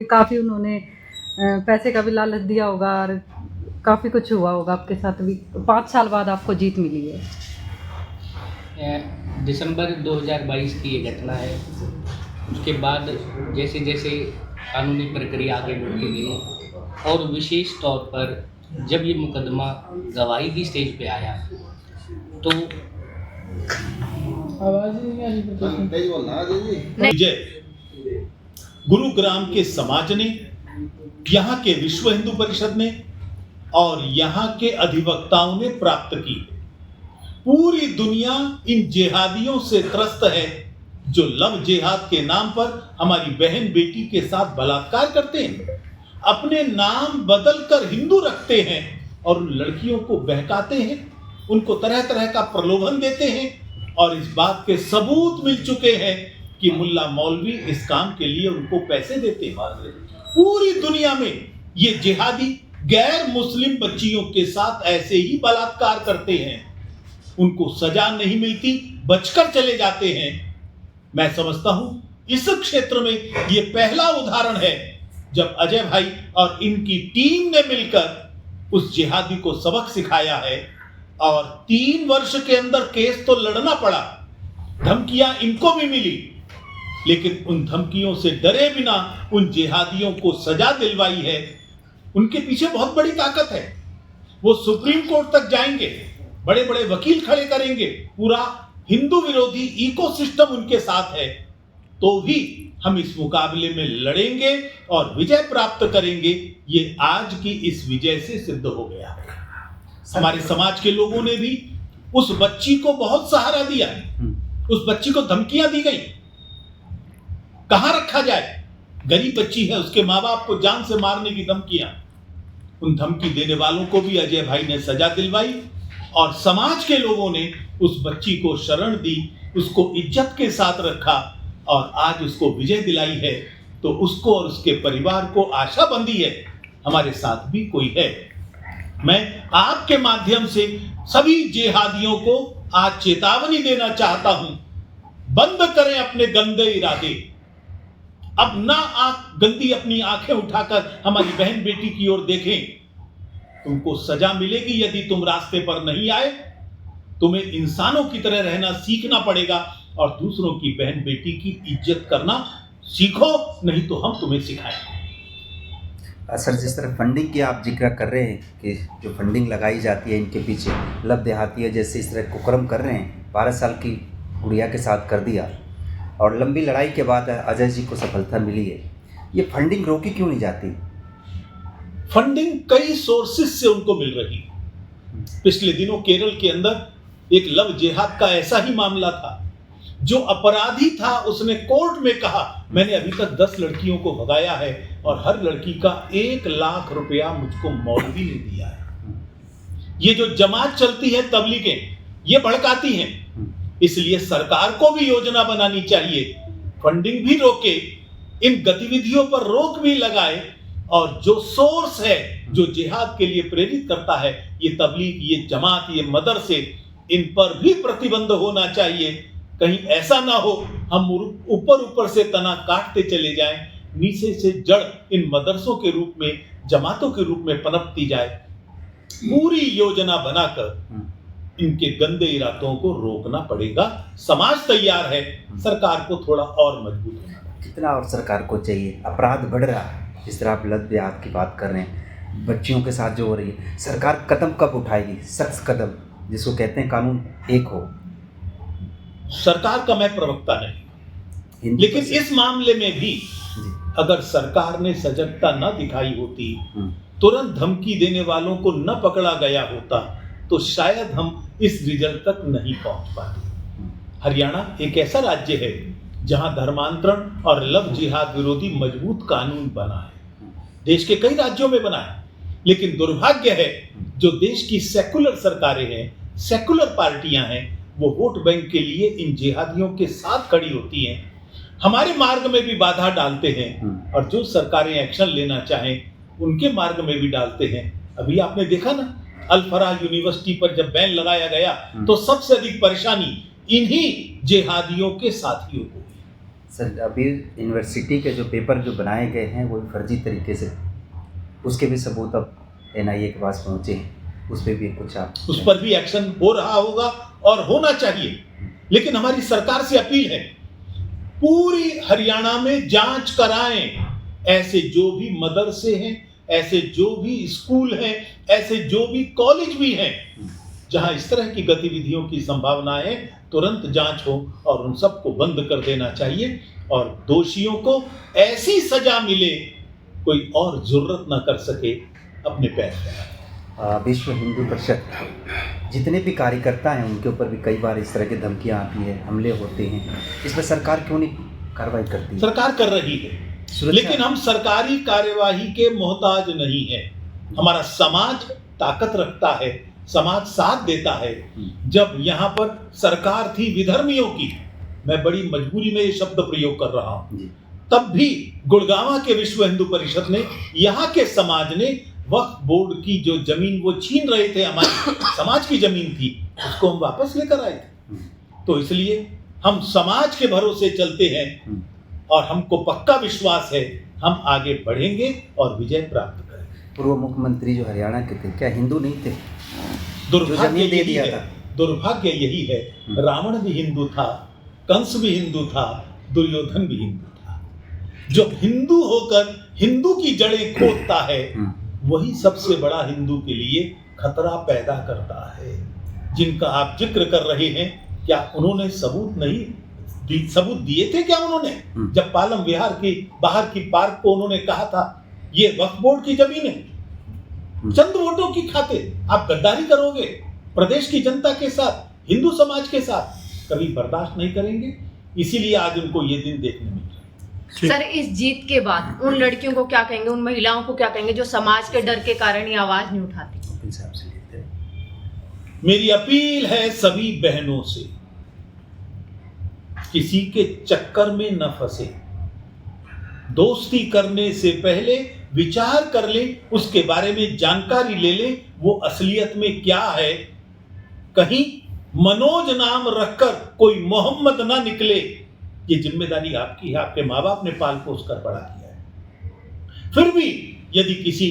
काफ़ी उन्होंने पैसे का भी लालच दिया होगा और काफ़ी कुछ हुआ होगा आपके साथ भी। 5 साल बाद आपको जीत मिली है। दिसंबर 2022 की ये घटना है। उसके बाद जैसे जैसे कानूनी प्रक्रिया आगे बढ़ती गई और विशेष तौर पर जब ये मुकदमा गवाही की स्टेज पे आया तो विजय गुरुग्राम के समाज ने, यहाँ के विश्व हिंदू परिषद ने और यहाँ के अधिवक्ताओं ने प्राप्त की। पूरी दुनिया इन जिहादियों से त्रस्त है जो लव जिहाद के नाम पर हमारी बहन बेटी के साथ बलात्कार करते हैं, अपने नाम बदलकर हिंदू रखते हैं और उन लड़कियों को बहकाते हैं, उनको तरह तरह का प्रलोभन देते हैं और इस बात के सबूत मिल चुके हैं कि मुल्ला मौलवी इस काम के लिए उनको पैसे देते हैं। पूरी दुनिया में ये जिहादी गैर मुस्लिम बच्चियों के साथ ऐसे ही बलात्कार करते हैं, उनको सजा नहीं मिलती, बचकर चले जाते हैं। मैं समझता हूं इस क्षेत्र में ये पहला उदाहरण है जब अजय भाई और इनकी टीम ने मिलकर उस जिहादी को सबक सिखाया है और 3 वर्ष के अंदर केस तो लड़ना पड़ा, धमकियां इनको भी मिली, लेकिन उन धमकियों से डरे बिना उन जिहादियों को सजा दिलवाई है। उनके पीछे बहुत बड़ी ताकत है। वो सुप्रीम कोर्ट तक जाएंगे, बड़े बड़े वकील खड़े करेंगे, पूरा हिंदू विरोधी इकोसिस्टम उनके साथ है, तो भी हम इस मुकाबले में लड़ेंगे और विजय प्राप्त करेंगे। ये आज की इस विजय से सिद्ध हो गया। हमारे समाज के लोगों ने भी उस बच्ची को बहुत सहारा दिया। उस बच्ची को धमकियां दी गई, कहां रखा जाए, गरीब बच्ची है, उसके माँ बाप को जान से मारने की धमकियां। उन धमकी देने वालों को भी अजय भाई ने सजा दिलवाई और समाज के लोगों ने उस बच्ची को शरण दी, उसको इज्जत के साथ रखा और आज उसको विजय दिलाई है। तो उसको और उसके परिवार को आशा बंधी है, हमारे साथ भी कोई है। मैं आपके माध्यम से सभी जिहादियों को आज चेतावनी देना चाहता हूं, बंद करें अपने गंदे इरादे। अब ना आप गंदी अपनी आंखें उठाकर हमारी बहन बेटी की ओर देखें। तुमको सजा मिलेगी यदि तुम रास्ते पर नहीं आए। तुम्हें इंसानों की तरह रहना सीखना पड़ेगा और दूसरों की बहन बेटी की इज्जत करना सीखो, नहीं तो हम तुम्हें सिखाएंगे। सर, जिस तरह फंडिंग की आप जिक्र कर रहे हैं कि जो फंडिंग लगाई जाती है इनके पीछे, लव देहातिया जैसे इस तरह कुकर्म कर रहे हैं, 12 साल की गुड़िया के साथ कर दिया और लंबी लड़ाई के बाद अजय जी को सफलता मिली है। ये फंडिंग रोकी क्यों नहीं जाती? फंडिंग कई सोर्सेस से उनको मिल रही। पिछले दिनों केरल के अंदर एक लव जिहाद का ऐसा ही मामला था। जो अपराधी था उसने कोर्ट में कहा, मैंने अभी तक 10 लड़कियों को भगाया है और हर लड़की का 1 लाख रुपया मुझको मौलवी ने दिया है। ये जो जमात चलती है तबलीगें, ये भड़काती हैं, इसलिए सरकार को भी योजना बनानी चाहिए, फंडिंग भी रोके, इन गतिविधियों पर रोक भी लगाए और जो सोर्स है जो जिहाद के लिए प्रेरित करता है, ये तबलीग, ये जमात, ये मदरसे, इन पर भी प्रतिबंध होना चाहिए। कहीं ऐसा ना हो हम ऊपर ऊपर से तना काटते चले जाएं, नीचे से जड़ इन मदरसों के रूप में, जमातों के रूप में पनपती जाए। पूरी योजना बनाकर इनके गंदे इरादों को रोकना पड़ेगा। समाज तैयार है, सरकार को थोड़ा और मजबूत होना है। कितना और सरकार को चाहिए? अपराध बढ़ रहा है, जिस तरह आप लव जिहाद की बात कर रहे हैं, बच्चियों के साथ जो हो रही है, सरकार कदम कब उठाएगी, सख्त कदम, जिसको कहते हैं कानून एक हो? सरकार का मैं प्रवक्ता नहीं, लेकिन इस मामले में भी अगर सरकार ने सजगता न दिखाई होती, तुरंत धमकी देने वालों को न पकड़ा गया होता, तो शायद हम इस रिजल्ट तक नहीं पहुंच पाते। हरियाणा एक ऐसा राज्य है जहां धर्मांतरण और लव जिहाद विरोधी मजबूत कानून बना है। देश के कई राज्यों में बना है, लेकिन दुर्भाग्य है जो देश की सेकुलर सरकारें हैं, सेकुलर पार्टियां हैं, वो वोट बैंक के लिए इन जिहादियों के साथ खड़ी होती हैं, हमारे मार्ग में भी बाधा डालते हैं और जो सरकारें एक्शन लेना चाहें उनके मार्ग में भी डालते हैं। अभी आपने देखा ना, अल फराह यूनिवर्सिटी पर जब बैन लगाया गया तो सबसे अधिक परेशानी इन्हीं जिहादियों के साथियों को। सर अभी यूनिवर्सिटी के जो पेपर जो बनाए गए हैं वो फर्जी तरीके से, उसके भी सबूत अब NIA के पास पहुँचे हैं, उस पर भी कुछ आप उस पर भी एक्शन हो रहा होगा और होना चाहिए। लेकिन हमारी सरकार से अपील है, पूरी हरियाणा में जांच कराएं। ऐसे जो भी मदरसे हैं, ऐसे जो भी स्कूल हैं, ऐसे जो भी कॉलेज भी हैं जहां इस तरह की गतिविधियों की संभावना है, तुरंत जांच हो और उन सबको बंद कर देना चाहिए और दोषियों को ऐसी सजा मिले कोई और जरूरत ना कर सके अपने पैर फैलाने। विश्व हिंदू परिषद जितने भी कार्यकर्ता हैं उनके ऊपर भी कई बार इस तरह की धमकियां आती है, हमले होते हैं, इस पर सरकार क्यों नहीं कार्रवाई करती है? सरकार कर रही है, लेकिन हम सरकारी कार्यवाही के मोहताज नहीं है। हमारा समाज ताकत रखता है, समाज साथ देता है। जब यहाँ पर सरकार थी विधर्मियों की, मैं बड़ी मजबूरी में ये शब्द प्रयोग कर रहा हूँ, तब भी गुड़गांव के विश्व हिंदू परिषद ने, यहाँ के समाज ने वक्फ बोर्ड की जो जमीन वो छीन रहे थे, हमारी समाज की जमीन थी, उसको हम वापस लेकर आए थे। तो इसलिए हम समाज के भरोसे चलते हैं और हमको पक्का विश्वास है हम आगे बढ़ेंगे और विजय प्राप्त करेंगे। पूर्व मुख्यमंत्री जो हरियाणा के थे क्या हिंदू नहीं थे? दुर्भाग्य जमीन दे यही दिया है, था। दुर्भाग्य यही है, रावण भी हिंदू था, कंस भी हिंदू था, दुर्योधन भी हिंदू था। जो हिंदू होकर हिंदू की जड़ें खोदता है वही सबसे बड़ा हिंदू के लिए खतरा पैदा करता है। जिनका आप जिक्र कर रहे हैं, क्या उन्होंने सबूत दिए थे? क्या उन्होंने जब पालम विहार की बाहर की पार्क को उन्होंने कहा था ये वक्फ बोर्ड की जमीन है, चंद वोटों की खातिर आप गद्दारी करोगे प्रदेश की जनता के साथ, हिंदू समाज के साथ, कभी बर्दाश्त नहीं करेंगे। इसीलिए आज उनको ये दिन देखने मिल रहा है। सर, इस जीत के बाद उन लड़कियों को क्या कहेंगे, उन महिलाओं को क्या कहेंगे जो समाज के डर के कारण ये आवाज नहीं उठाती? मेरी अपील है सभी बहनों से, किसी के चक्कर में न फंसे। दोस्ती करने से पहले विचार कर लें, उसके बारे में जानकारी ले लें, वो असलियत में क्या है। कहीं मनोज नाम रखकर कोई मोहम्मद ना निकले। ये जिम्मेदारी आपकी है, आपके माँ बाप ने पाल पोस कर बड़ा किया है। फिर भी यदि किसी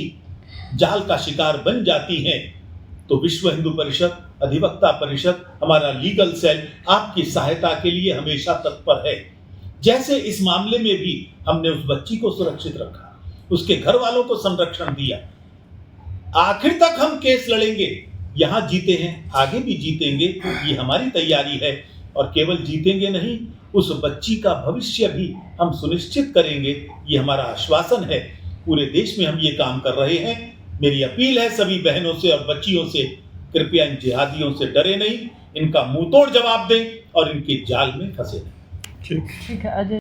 जाल का शिकार बन जाती हैं तो विश्व हिंदू परिषद, अधिवक्ता परिषद, हमारा लीगल सेल आपकी सहायता के लिए हमेशा तत्पर है। जैसे इस मामले में भी हमने उस बच्ची को सुरक्षित रखा, उसके घर वालों को संरक्षण दिया, आखिर तक हम केस लड़ेंगे। यहां जीते हैं, आगे भी जीतेंगे, ये हमारी तैयारी है। और केवल जीतेंगे नहीं, उस बच्ची का भविष्य भी हम सुनिश्चित करेंगे, ये हमारा आश्वासन है। पूरे देश में हम ये काम कर रहे हैं। मेरी अपील है सभी बहनों से और बच्चियों से, कृपया इन जिहादियों से डरे नहीं, इनका मुंह तोड़ जवाब दें और इनके जाल में फंसे नहीं। ठीक है अजय।